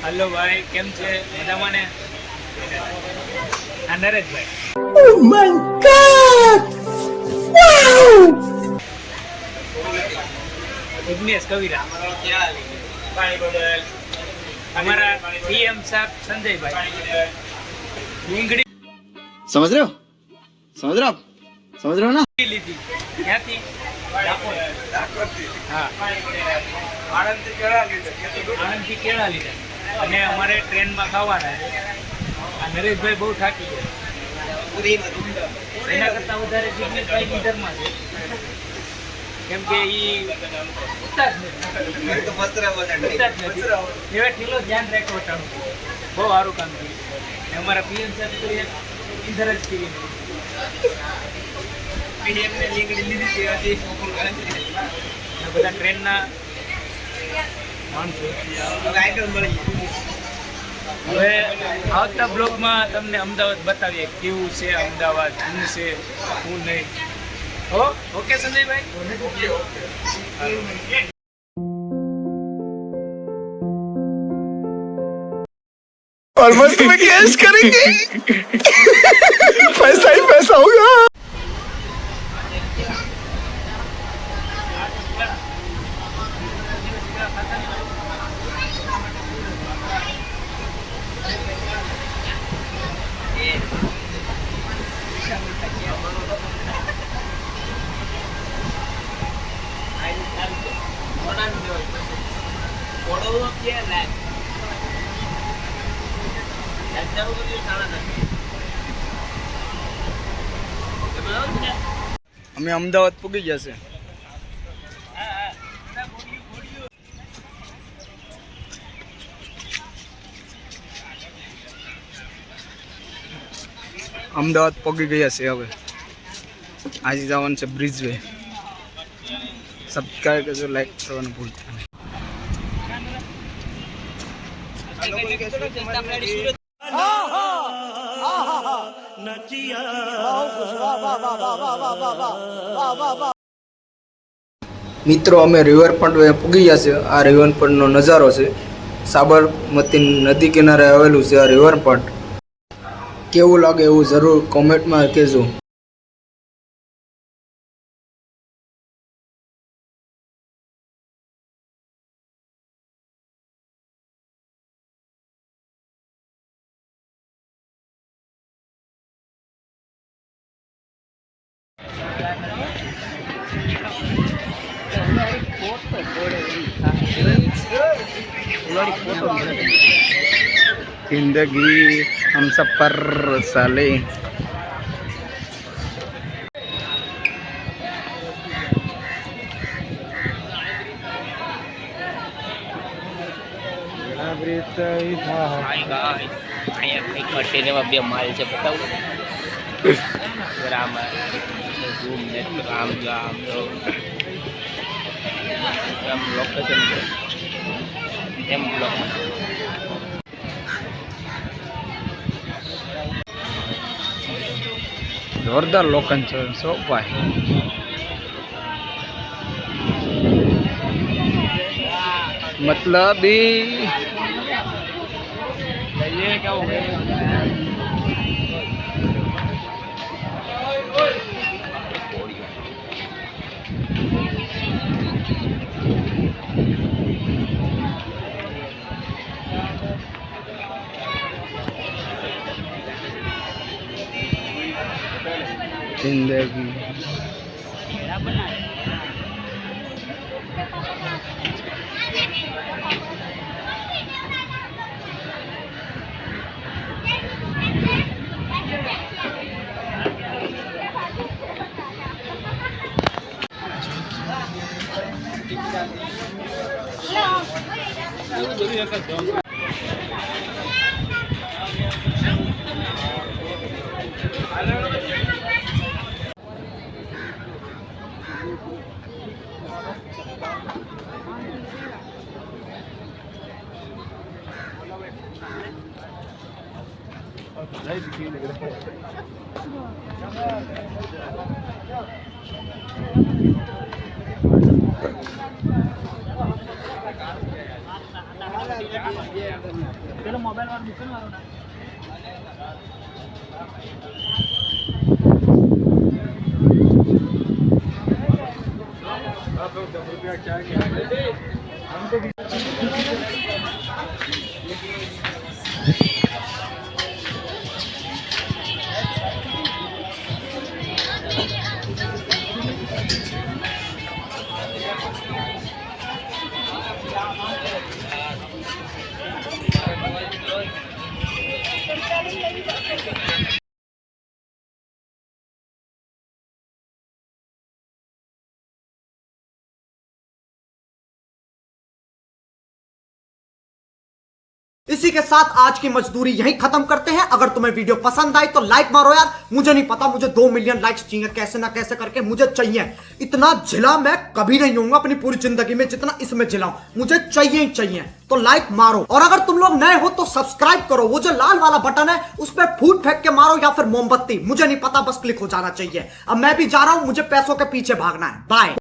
Hello भाई केम छे मजामा ने आ नरेश भाई Oh my God! Wow! Vighnesh कविरा हमारा पीएम साहब संजय भाई लींगड़ी समझ रहे हो? समझ रहे हो आप? समझ रहे हो ना? ली थी क्या थी हाँ आनंद થી કેળા લીધા અને અમારે ટ્રેનમાં ખાવાના છે આ નરેશભાઈ બહુ થાકી ગયા એના કરતા વધારે જિગ્નેશભાઈ લીડરમાં છે કેમ કે એ ઉઠતા જ નથી એવા ઢીલો ધ્યાન રાખો ટાણું બહુ સારું કામ કર્યું ને અમારા પીએમ સાહેબ તો એક ઇન્ધર જ કરી પીએમને લીંગડી લીધી હતી બધા ટ્રેનના માણસો હવે આવતા બ્લોગમાં તમને અમદાવાદ બતાવીએ કેવું છે અમદાવાદ શું છે શું નહીં ઓકે સંજયભાઈ और मस्त में कैश करेंगे पैसा ही पैसा होगा અમે અમદાવાદ પૂગી જશે અમદાવાદ પહોંચી ગયા છે હવે આજે જવાનું છે બ્રિજ વે સબસ્ક્રાઇબ કરજો લાઈક કરવાનું ભૂલતા નહીં મિત્રો અમે રિવરફ્રન્ટ પૂગી ગયા છે આ રિવરફ્રન્ટનો નજારો છે સાબરમતી નદી કિનારે આવેલું છે આ રિવરફ્રન્ટ કેવું લાગે એવું જરૂર કોમેન્ટમાં કહેજો जिंदगी हम सब पर साले माल से बताओ राम रूम नेट Ram Ram Ram location M block जोरदार लोकन सो भाई मतलब ये क्या हो गया जिंदगी પેલો મોબાઈલ વાળો મૂકે ને મારો ના इसी के साथ आज की मजदूरी यहीं खत्म करते हैं। अगर तुम्हें वीडियो पसंद आई तो लाइक मारो यार। मुझे नहीं पता, मुझे 2 मिलियन लाइक्स चाहिए, कैसे ना कैसे करके मुझे चाहिए। इतना जिला मैं कभी नहीं होऊंगा अपनी पूरी जिंदगी में जितना इसमें जिलाऊं, मुझे चाहिए ही चाहिए। तो लाइक मारो, और अगर तुम लोग नए हो तो सब्सक्राइब करो। वो जो लाल वाला बटन है उस पर फूट फेंक के मारो या फिर मोमबत्ती, मुझे नहीं पता, बस क्लिक हो जाना चाहिए। अब मैं भी जा रहा हूं, मुझे पैसों के पीछे भागना है। बाय।